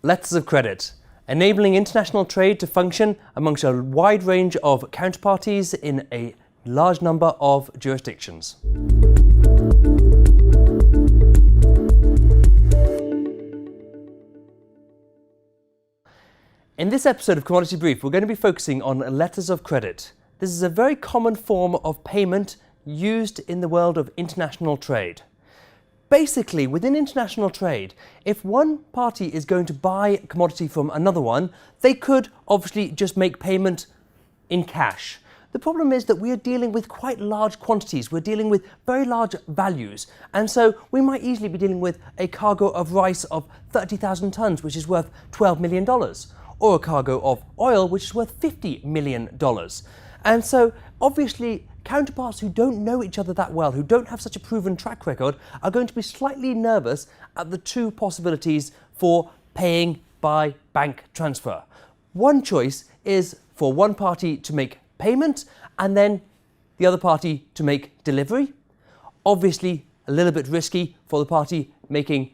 Letters of credit, enabling international trade to function amongst a wide range of counterparties in a large number of jurisdictions. In this episode of Commodity Brief, we're going to be focusing on letters of credit. This is a very common form of payment used in the world of international trade. Basically, within international trade, if one party is going to buy a commodity from another one, they could obviously just make payment in cash. The problem is that we are dealing with quite large quantities. We're dealing with very large values. And so we might easily be dealing with a cargo of rice of 30,000 tons, which is worth $12 million, or a cargo of oil, which is worth $50 million. And so obviously, counterparts who don't know each other that well, who don't have such a proven track record, are going to be slightly nervous at the two possibilities for paying by bank transfer. One choice is for one party to make payment and then the other party to make delivery. Obviously, a little bit risky for the party making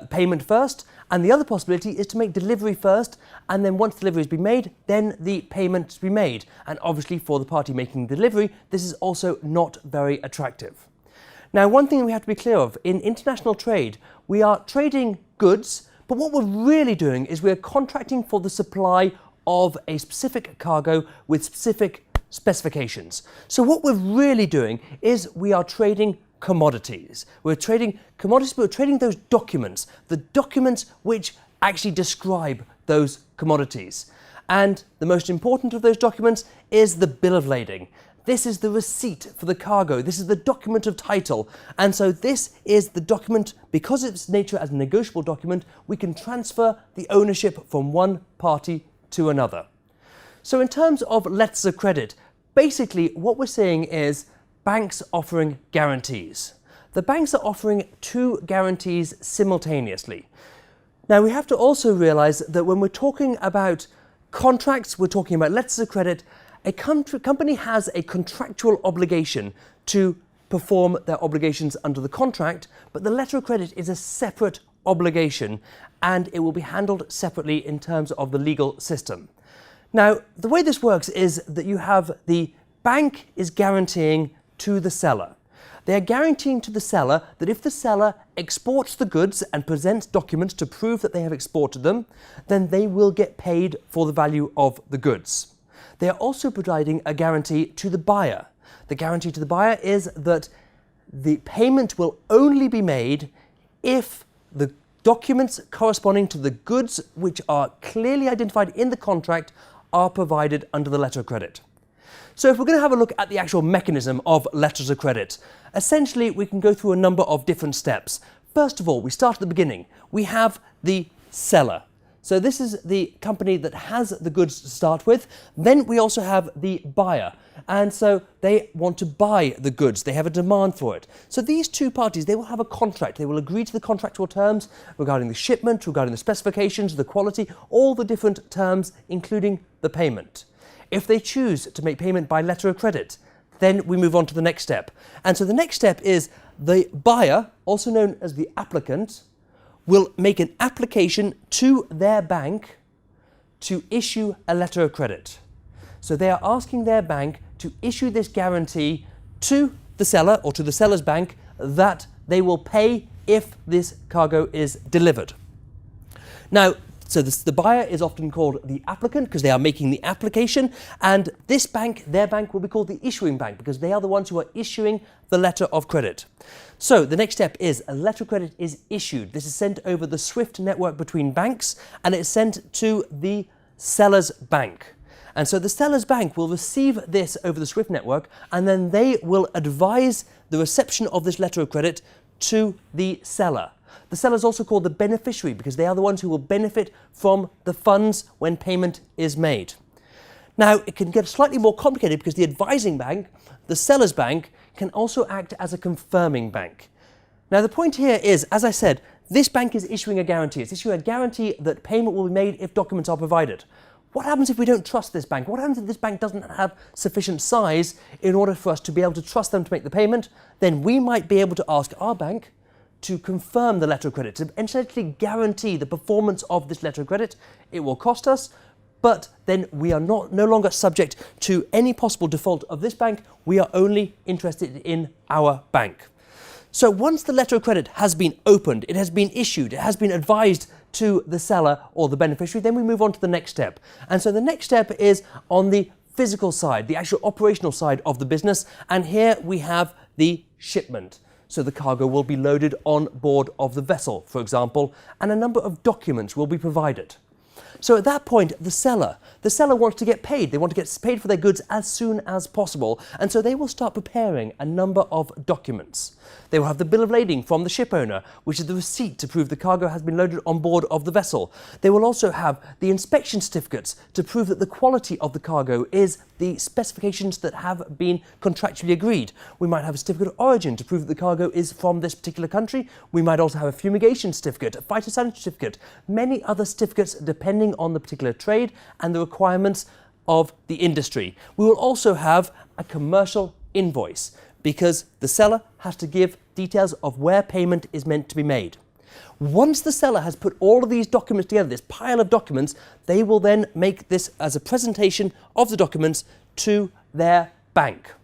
payment first, and the other possibility is to make delivery first, and then once delivery has been made, then the payment to be made. And obviously for the party making delivery, this is also not very attractive. Now, one thing we have to be clear of, in international trade, we are trading goods, but what we're really doing is we're contracting for the supply of a specific cargo with specific specifications. So what we're really doing is we are trading commodities. We're trading commodities, but we're trading those documents, the documents which actually describe those commodities. And the most important of those documents is the bill of lading. This is the receipt for the cargo. This is the document of title. And so this is the document, because of its nature as a negotiable document, we can transfer the ownership from one party to another. So in terms of letters of credit, basically what we're saying is banks offering guarantees. The banks are offering two guarantees simultaneously. Now we have to also realise that when we're talking about contracts, we're talking about letters of credit, a company has a contractual obligation to perform their obligations under the contract, but the letter of credit is a separate obligation and it will be handled separately in terms of the legal system. Now, the way this works is that you have the bank is guaranteeing to the seller. They are guaranteeing to the seller that if the seller exports the goods and presents documents to prove that they have exported them, then they will get paid for the value of the goods. They are also providing a guarantee to the buyer. The guarantee to the buyer is that the payment will only be made if the documents corresponding to the goods which are clearly identified in the contract are provided under the letter of credit. So if we're going to have a look at the actual mechanism of letters of credit, essentially we can go through a number of different steps. First of all, we start at the beginning. We have the seller. So this is the company that has the goods to start with. Then we also have the buyer. And so they want to buy the goods. They have a demand for it. So these two parties, they will have a contract. They will agree to the contractual terms regarding the shipment, regarding the specifications, the quality, all the different terms, including the payment. If they choose to make payment by letter of credit, then we move on to the next step. And so the next step is the buyer, also known as the applicant, will make an application to their bank to issue a letter of credit. So they are asking their bank to issue this guarantee to the seller or to the seller's bank that they will pay if this cargo is delivered. Now, so the buyer is often called the applicant because they are making the application, and this bank, their bank, will be called the issuing bank because they are the ones who are issuing the letter of credit. So the next step is a letter of credit is issued. This is sent over the SWIFT network between banks and it's sent to the seller's bank. And so the seller's bank will receive this over the SWIFT network and then they will advise the reception of this letter of credit to the seller. The seller is also called the beneficiary because they are the ones who will benefit from the funds when payment is made. Now, it can get slightly more complicated because the advising bank, the seller's bank, can also act as a confirming bank. Now, the point here is, as I said, this bank is issuing a guarantee. It's issuing a guarantee that payment will be made if documents are provided. What happens if we don't trust this bank? What happens if this bank doesn't have sufficient size in order for us to be able to trust them to make the payment? Then we might be able to ask our bank to confirm the letter of credit, to essentially guarantee the performance of this letter of credit. It will cost us, but then we are no longer subject to any possible default of this bank. We are only interested in our bank. So once the letter of credit has been opened, it has been issued, it has been advised to the seller or the beneficiary, then we move on to the next step. And so the next step is on the physical side, the actual operational side of the business. And here we have the shipment. So the cargo will be loaded on board of the vessel, for example, and a number of documents will be provided. So at that point, the seller wants to get paid. They want to get paid for their goods as soon as possible. And so they will start preparing a number of documents. They will have the bill of lading from the ship owner, which is the receipt to prove the cargo has been loaded on board of the vessel. They will also have the inspection certificates to prove that the quality of the cargo is the specifications that have been contractually agreed. We might have a certificate of origin to prove that the cargo is from this particular country. We might also have a fumigation certificate, a phytosanitary certificate, many other certificates depending on the particular trade and the requirements of the industry. We will also have a commercial invoice because the seller has to give details of where payment is meant to be made. Once the seller has put all of these documents together, this pile of documents, they will then make this as a presentation of the documents to their bank.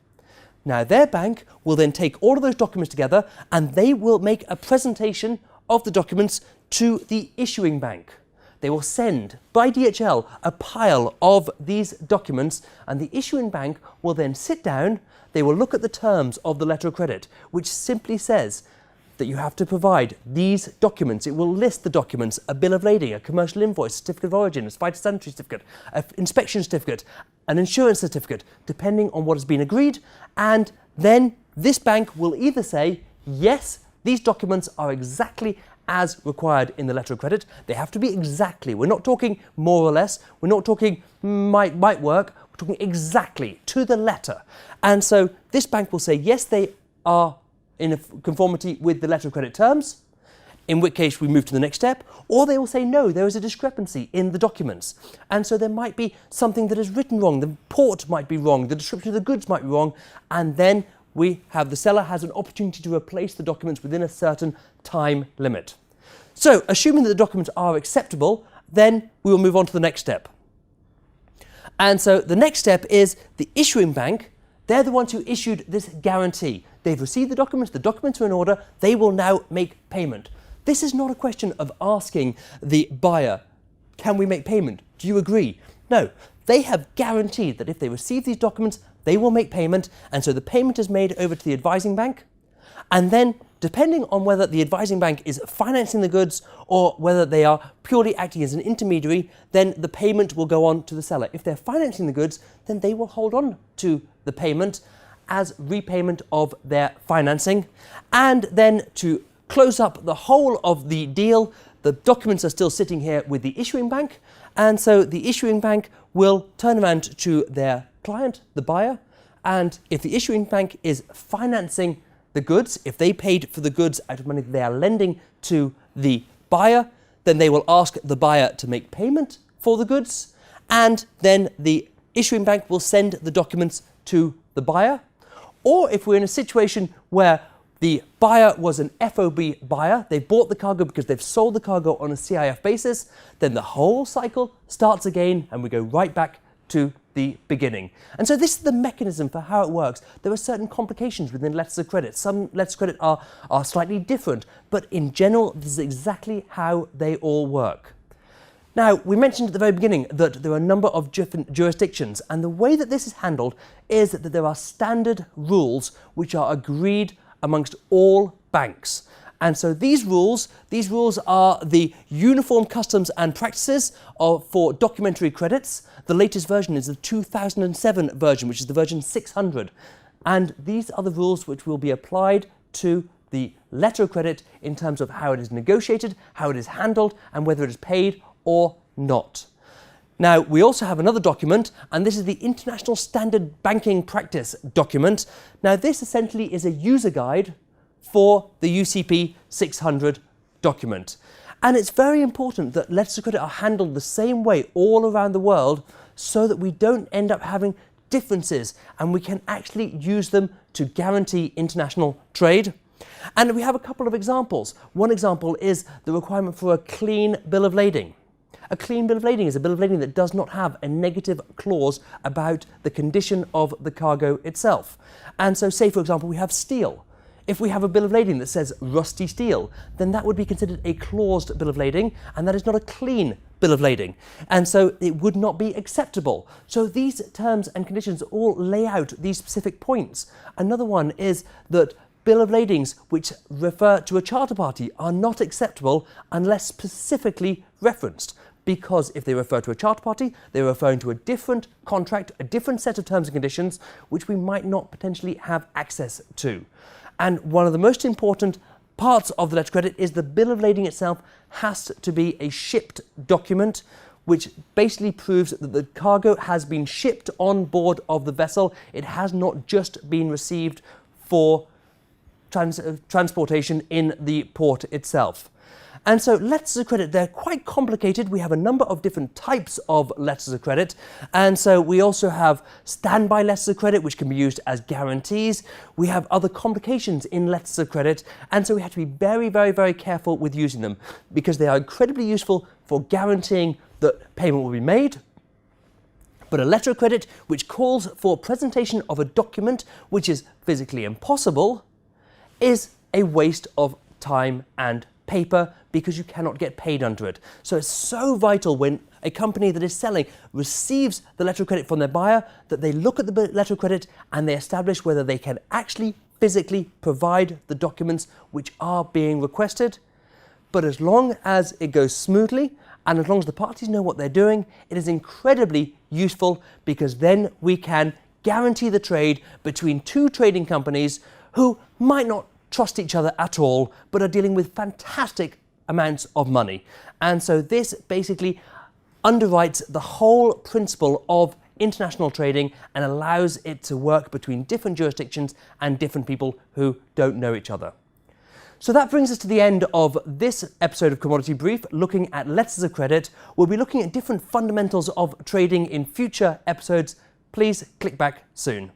Now their bank will then take all of those documents together and they will make a presentation of the documents to the issuing bank. They will send by DHL a pile of these documents and the issuing bank will then sit down. They will look at the terms of the letter of credit, which simply says that you have to provide these documents. It will list the documents, a bill of lading, a commercial invoice, certificate of origin, a phytosanitary certificate, an inspection certificate, an insurance certificate, depending on what has been agreed. And then this bank will either say, yes, these documents are exactly as required in the letter of credit. They have to be exactly. We're not talking more or less. We're not talking might work. We're talking exactly to the letter. And so this bank will say, yes, they are in conformity with the letter of credit terms, in which case we move to the next step, or they will say, no, there is a discrepancy in the documents. And so there might be something that is written wrong. The port might be wrong. The description of the goods might be wrong. And then the seller has an opportunity to replace the documents within a certain time limit. So assuming that the documents are acceptable, then we will move on to the next step. And so the next step is the issuing bank. They're the ones who issued this guarantee. They've received the documents are in order, they will now make payment. This is not a question of asking the buyer, can we make payment? Do you agree? No, they have guaranteed that if they receive these documents, they will make payment, and so the payment is made over to the advising bank, and then depending on whether the advising bank is financing the goods or whether they are purely acting as an intermediary, then the payment will go on to the seller. If they're financing the goods, then they will hold on to the payment as repayment of their financing. And then to close up the whole of the deal, the documents are still sitting here with the issuing bank, and so the issuing bank will turn around to their client, the buyer, and if the issuing bank is financing the goods, if they paid for the goods out of money that they are lending to the buyer, then they will ask the buyer to make payment for the goods, and then the issuing bank will send the documents to the buyer. Or if we're in a situation where the buyer was an FOB buyer, they bought the cargo because they've sold the cargo on a CIF basis, then the whole cycle starts again and we go right back to the beginning. And so this is the mechanism for how it works. There are certain complications within letters of credit. Some letters of credit are slightly different, but in general, this is exactly how they all work. Now, we mentioned at the very beginning that there are a number of different jurisdictions, and the way that this is handled is that there are standard rules which are agreed amongst all banks. And so these rules are the Uniform Customs and Practices for documentary credits. The latest version is the 2007 version, which is the version 600. And these are the rules which will be applied to the letter of credit in terms of how it is negotiated, how it is handled, and whether it is paid or not. Now, we also have another document, and this is the International Standard Banking Practice document. Now, this essentially is a user guide for the UCP 600 document. And it's very important that letters of credit are handled the same way all around the world so that we don't end up having differences and we can actually use them to guarantee international trade. And we have a couple of examples. One example is the requirement for a clean bill of lading. A clean bill of lading is a bill of lading that does not have a negative clause about the condition of the cargo itself. And so say, for example, we have steel. If we have a bill of lading that says rusty steel, then that would be considered a claused bill of lading, and that is not a clean bill of lading. And so it would not be acceptable. So these terms and conditions all lay out these specific points. Another one is that bill of ladings which refer to a charter party are not acceptable unless specifically referenced. Because if they refer to a charter party, they're referring to a different contract, a different set of terms and conditions, which we might not potentially have access to. And one of the most important parts of the letter of credit is the bill of lading itself has to be a shipped document, which basically proves that the cargo has been shipped on board of the vessel. It has not just been received for transportation in the port itself. And so letters of credit, they're quite complicated. We have a number of different types of letters of credit. And so we also have standby letters of credit, which can be used as guarantees. We have other complications in letters of credit. And so we have to be very, very, very careful with using them because they are incredibly useful for guaranteeing that payment will be made. But a letter of credit which calls for presentation of a document which is physically impossible is a waste of time and paper because you cannot get paid under it. So it's so vital when a company that is selling receives the letter of credit from their buyer that they look at the letter of credit and they establish whether they can actually physically provide the documents which are being requested. But as long as it goes smoothly and as long as the parties know what they're doing, it is incredibly useful because then we can guarantee the trade between two trading companies who might not trust each other at all, but are dealing with fantastic amounts of money. And so this basically underwrites the whole principle of international trading and allows it to work between different jurisdictions and different people who don't know each other. So that brings us to the end of this episode of Commodity Brief, looking at letters of credit. We'll be looking at different fundamentals of trading in future episodes. Please click back soon.